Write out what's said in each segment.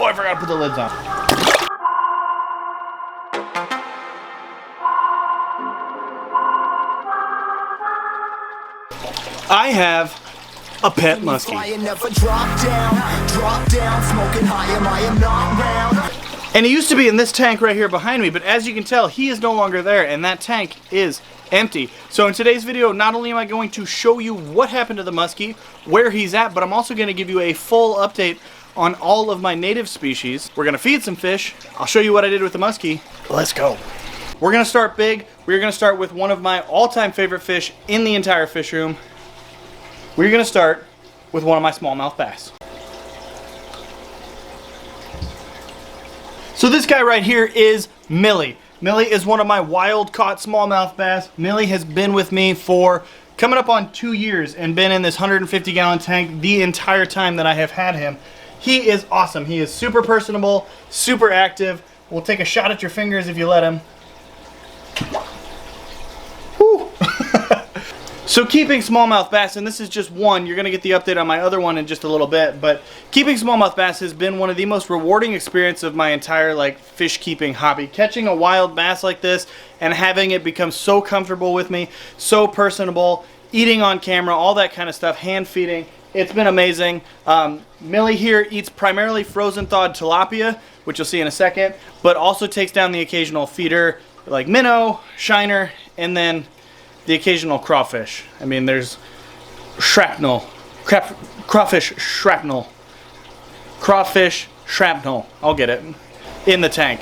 Oh, I forgot to put the lids on. I have a pet muskie. And he used to be in this tank right here behind me, but as you can tell, he is no longer there, and that tank is empty. So in today's video, not only am I going to show you what happened to the muskie, where he's at, but I'm also going to give you a full update on all of my native species. We're going to feed some fish. I'll show you what I did with the muskie. Let's go. We're going to start big. We're going to start with one of my all-time favorite fish in the entire fish room. We're going to start with one of my smallmouth bass. So this guy right here is Millie. Millie is one of my wild caught smallmouth bass. Millie has been with me for coming up on 2 years and been in this 150 gallon tank the entire time that I have had him. He is awesome. He is super personable, super active. We'll take a shot at your fingers if you let him. Whew. So keeping smallmouth bass, and this is just one, you're going to get the update on my other one in just a little bit, but keeping smallmouth bass has been one of the most rewarding experiences of my entire fish keeping hobby. Catching a wild bass like this and having it become so comfortable with me, so personable, eating on camera, all that kind of stuff, hand feeding, it's been amazing. Millie here eats primarily frozen thawed tilapia, which you'll see in a second, but also takes down the occasional feeder like minnow, shiner, and then the occasional crawfish. I mean, there's shrapnel, crawfish shrapnel, crawfish shrapnel, I'll get it, in the tank.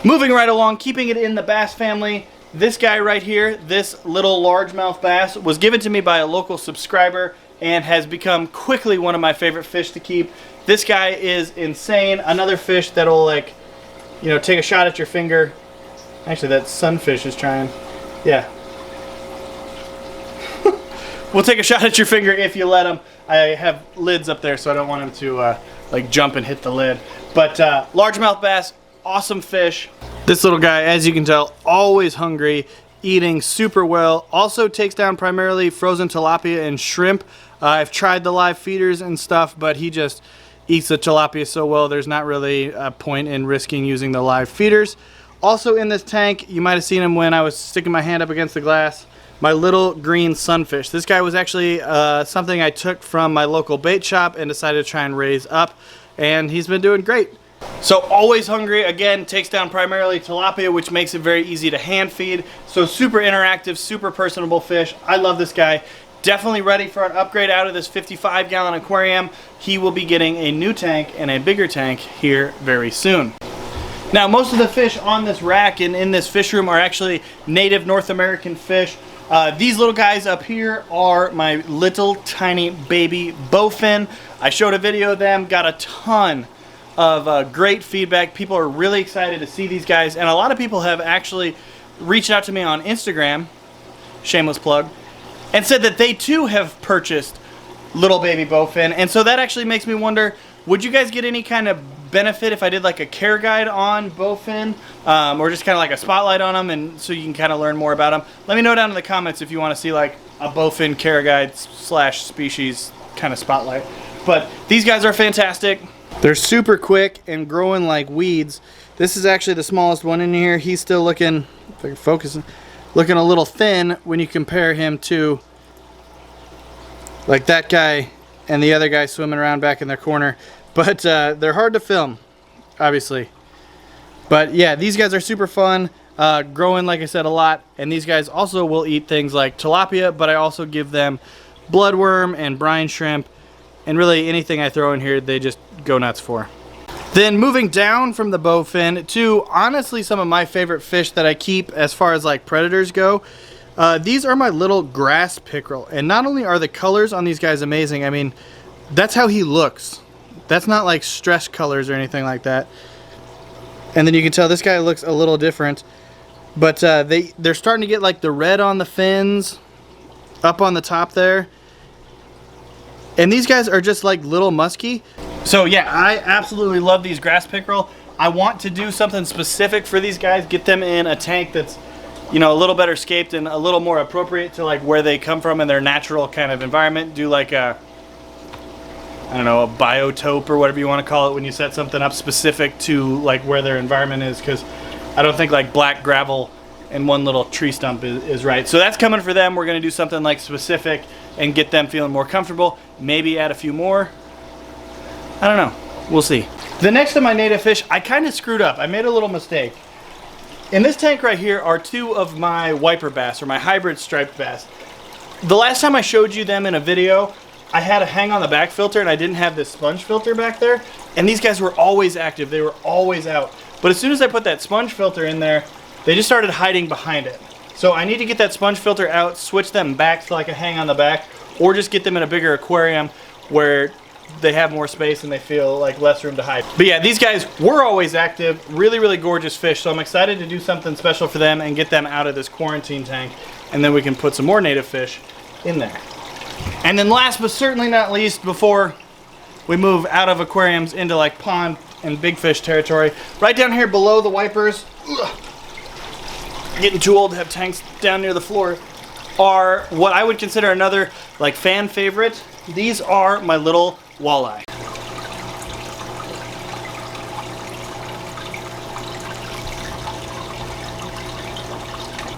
Moving right along, keeping it in the bass family, this guy right here, this little largemouth bass, was given to me by a local subscriber and has become quickly one of my favorite fish to keep. This guy is insane. Another fish that'll take a shot at your finger. Actually, that sunfish is trying. Yeah. We'll take a shot at your finger if you let him. I have lids up there, so I don't want him to jump and hit the lid. But largemouth bass, awesome fish. This little guy, as you can tell, always hungry, eating super well. Also takes down primarily frozen tilapia and shrimp. I've tried the live feeders and stuff, but he just eats the tilapia so well, there's not really a point in risking using the live feeders. Also in this tank, you might have seen him when I was sticking my hand up against the glass, my little green sunfish. This guy was actually something I took from my local bait shop and decided to try and raise up, and he's been doing great. So always hungry, again, takes down primarily tilapia, which makes it very easy to hand feed. So super interactive, super personable fish. I love this guy. Definitely ready for an upgrade out of this 55 gallon aquarium. He will be getting a new tank and a bigger tank here very soon. Now, most of the fish on this rack and in this fish room are actually native North American fish. These little guys up here are my little tiny baby bowfin. I showed a video of them, got a ton of great feedback. People are really excited to see these guys, and a lot of people have actually reached out to me on Instagram, shameless plug, and said that they too have purchased little baby bowfin. And so that actually makes me wonder, would you guys get any kind of benefit if I did like a care guide on bowfin, or just kind of like a spotlight on them, and so you can kind of learn more about them? Let me know down in the comments if you want to see like a bowfin care guide / species kind of spotlight. But these guys are fantastic. They're super quick and growing like weeds. This is actually the smallest one in here. He's still looking, if I can focus, looking a little thin when you compare him to like that guy and the other guy swimming around back in their corner. But they're hard to film, obviously. But yeah, these guys are super fun, growing, like I said, a lot. And these guys also will eat things like tilapia, but I also give them bloodworm and brine shrimp. And really anything I throw in here, they just go nuts for. Then moving down from the bowfin to honestly some of my favorite fish that I keep as far as like predators go. These are my little grass pickerel. And not only are the colors on these guys amazing, I mean, that's how he looks. That's not like stress colors or anything like that. And then you can tell this guy looks a little different. But they're starting to get like the red on the fins up on the top there. And these guys are just like little musky. So yeah, I absolutely love these grass pickerel. I want to do something specific for these guys, get them in a tank that's, a little better scaped and a little more appropriate to like where they come from in their natural kind of environment. Do like a I don't know, a biotope or whatever you want to call it when you set something up specific to like where their environment is, because I don't think like black gravel and one little tree stump is right. So that's coming for them. We're going to do something like specific and get them feeling more comfortable. Maybe add a few more. I don't know. We'll see. The next of my native fish, I kind of screwed up. I made a little mistake. In this tank right here are two of my wiper bass, or my hybrid striped bass. The last time I showed you them in a video, I had a hang on the back filter and I didn't have this sponge filter back there. And these guys were always active. They were always out. But as soon as I put that sponge filter in there, they just started hiding behind it. So I need to get that sponge filter out, switch them back to like a hang on the back, or just get them in a bigger aquarium where they have more space and they feel like less room to hide. But yeah, these guys were always active, really, really gorgeous fish. So I'm excited to do something special for them and get them out of this quarantine tank. And then we can put some more native fish in there. And then last but certainly not least, before we move out of aquariums into like pond and big fish territory, right down here below the wipers, getting too old to have tanks down near the floor, are what I would consider another like fan favorite. These are my little walleye.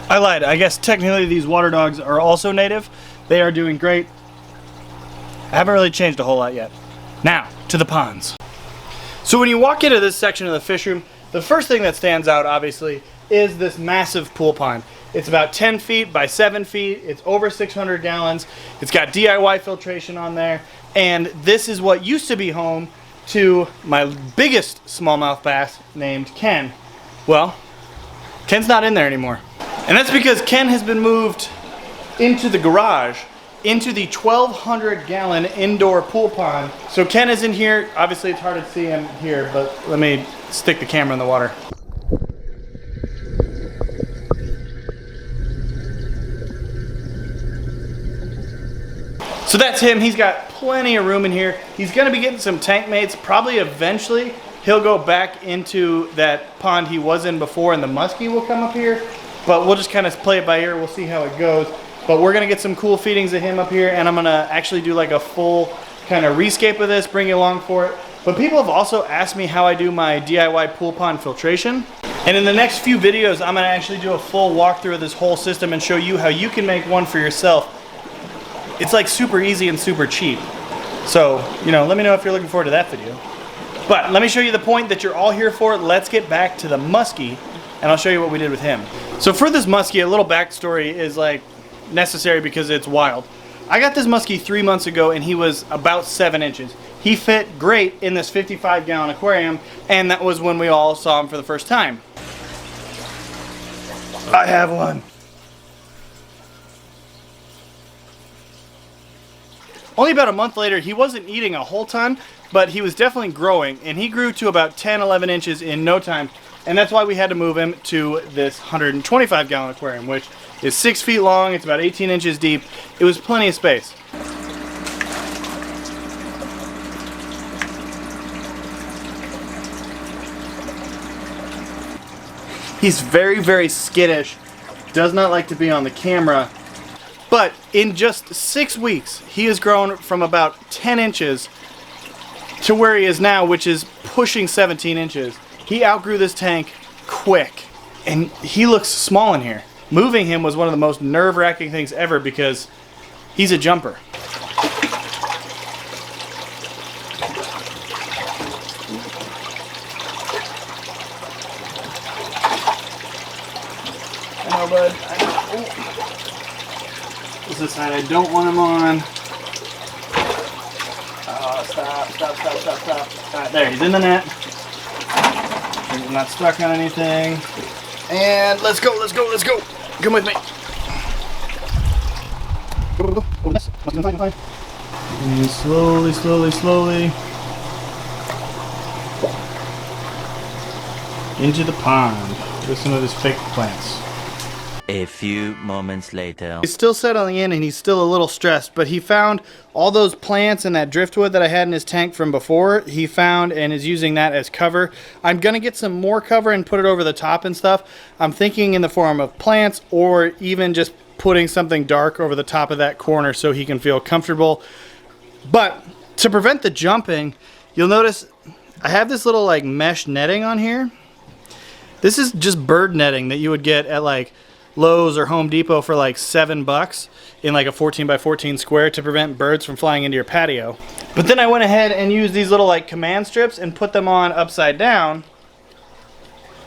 I lied. I guess technically these water dogs are also native. They are doing great. I haven't really changed a whole lot yet. Now, to the ponds. So when you walk into this section of the fish room, the first thing that stands out, obviously, is this massive pool pond. It's about 10 feet by 7 feet. It's over 600 gallons. It's got DIY filtration on there. And this is what used to be home to my biggest smallmouth bass named Ken. Well, Ken's not in there anymore. And that's because Ken has been moved into the garage, into the 1,200 gallon indoor pool pond. So Ken is in here. Obviously it's hard to see him here, but let me stick the camera in the water. So that's him. He's got plenty of room in here. He's gonna be getting some tank mates. Probably eventually he'll go back into that pond he was in before and the musky will come up here. But we'll just kind of play it by ear. We'll see how it goes. But we're gonna get some cool feedings of him up here, and I'm gonna actually do like a full kind of rescape of this, bring you along for it. But people have also asked me how I do my DIY pool pond filtration. And in the next few videos, I'm gonna actually do a full walkthrough of this whole system and show you how you can make one for yourself. It's like super easy and super cheap. So, you know, let me know if you're looking forward to that video. But let me show you the point that you're all here for. Let's get back to the musky, and I'll show you what we did with him. So for this musky, a little backstory is like necessary because it's wild. I got this musky 3 months ago and he was about 7 inches. He fit great in this 55 gallon aquarium, and that was when we all saw him for the first time. I have one. Only about a month later, he wasn't eating a whole ton, but he was definitely growing, and he grew to about 10, 11 inches in no time. And that's why we had to move him to this 125 gallon aquarium, which is 6 feet long. It's about 18 inches deep. It was plenty of space. He's very, very skittish. Does not like to be on the camera. But in just 6 weeks, he has grown from about 10 inches to where he is now, which is pushing 17 inches. He outgrew this tank quick, and he looks small in here. Moving him was one of the most nerve-wracking things ever because he's a jumper. I know, bud. This is the side I don't want him on. Oh, stop. Alright, there, he's in the net. He's not stuck on anything. And let's go. Come with me. Go. And slowly. Into the pond. Listen to this fake plants. A few moments later. He's still settling in and he's still a little stressed, but he found all those plants and that driftwood that I had in his tank from before. He found and is using that as cover. I'm gonna get some more cover and put it over the top and stuff. I'm thinking in the form of plants or even just putting something dark over the top of that corner so he can feel comfortable. But to prevent the jumping, you'll notice I have this little like mesh netting on here. This is just bird netting that you would get at like Lowe's or Home Depot for like $7 in like a 14 by 14 square to prevent birds from flying into your patio. But then I went ahead and used these little like command strips and put them on upside down,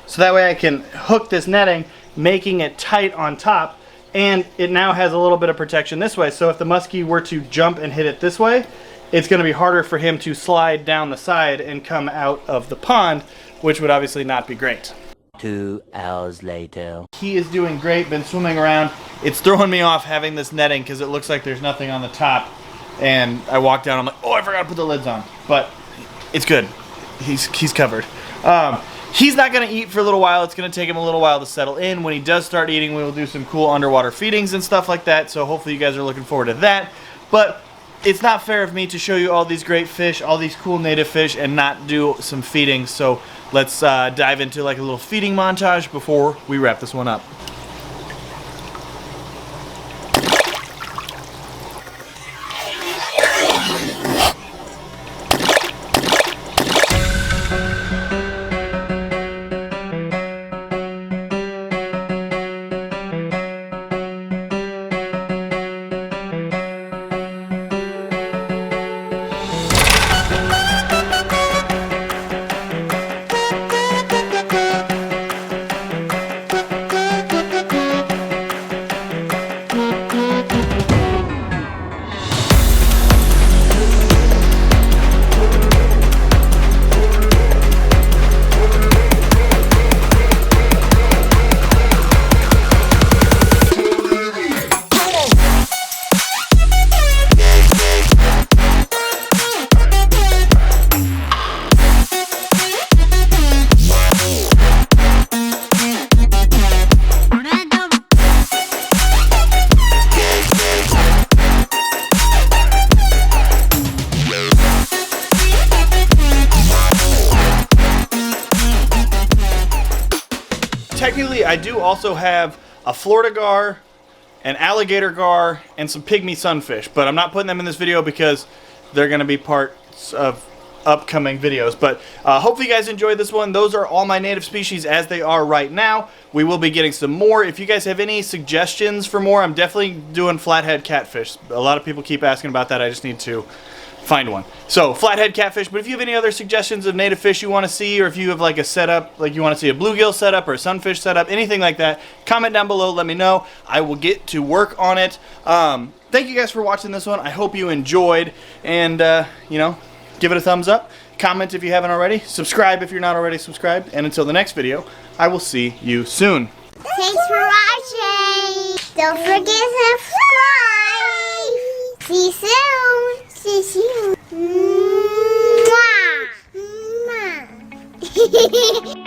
so that way I can hook this netting, making it tight on top, and it now has a little bit of protection this way. So if the muskie were to jump and hit it this way, it's going to be harder for him to slide down the side and come out of the pond, which would obviously not be great. 2 hours later. He is doing great, been swimming around. It's throwing me off having this netting because it looks like there's nothing on the top. And I walk down, I'm like, oh, I forgot to put the lids on. But it's good. He's covered. He's not going to eat for a little while. It's going to take him a little while to settle in. When he does start eating, we will do some cool underwater feedings and stuff like that. So hopefully you guys are looking forward to that. But it's not fair of me to show you all these great fish, all these cool native fish, and not do some feeding. So let's dive into like a little feeding montage before we wrap this one up. Technically, I do also have a Florida gar, an alligator gar, and some pygmy sunfish, but I'm not putting them in this video because they're going to be parts of upcoming videos. But hopefully you guys enjoyed this one. Those are all my native species as they are right now. We will be getting some more. If you guys have any suggestions for more, I'm definitely doing flathead catfish. A lot of people keep asking about that. I just need to find one. So flathead catfish. But if you have any other suggestions of native fish you want to see, or if you have like a setup, like you want to see a bluegill setup or a sunfish setup, anything like that, comment down below, let me know. I will get to work on it. Thank you guys for watching this one. I hope you enjoyed, and you know, give it a thumbs up, comment if you haven't already, subscribe if you're not already subscribed, and until the next video, I will see you soon. Thanks for watching. Don't forget to subscribe. See you soon. See you soon. Mwah. Mwah.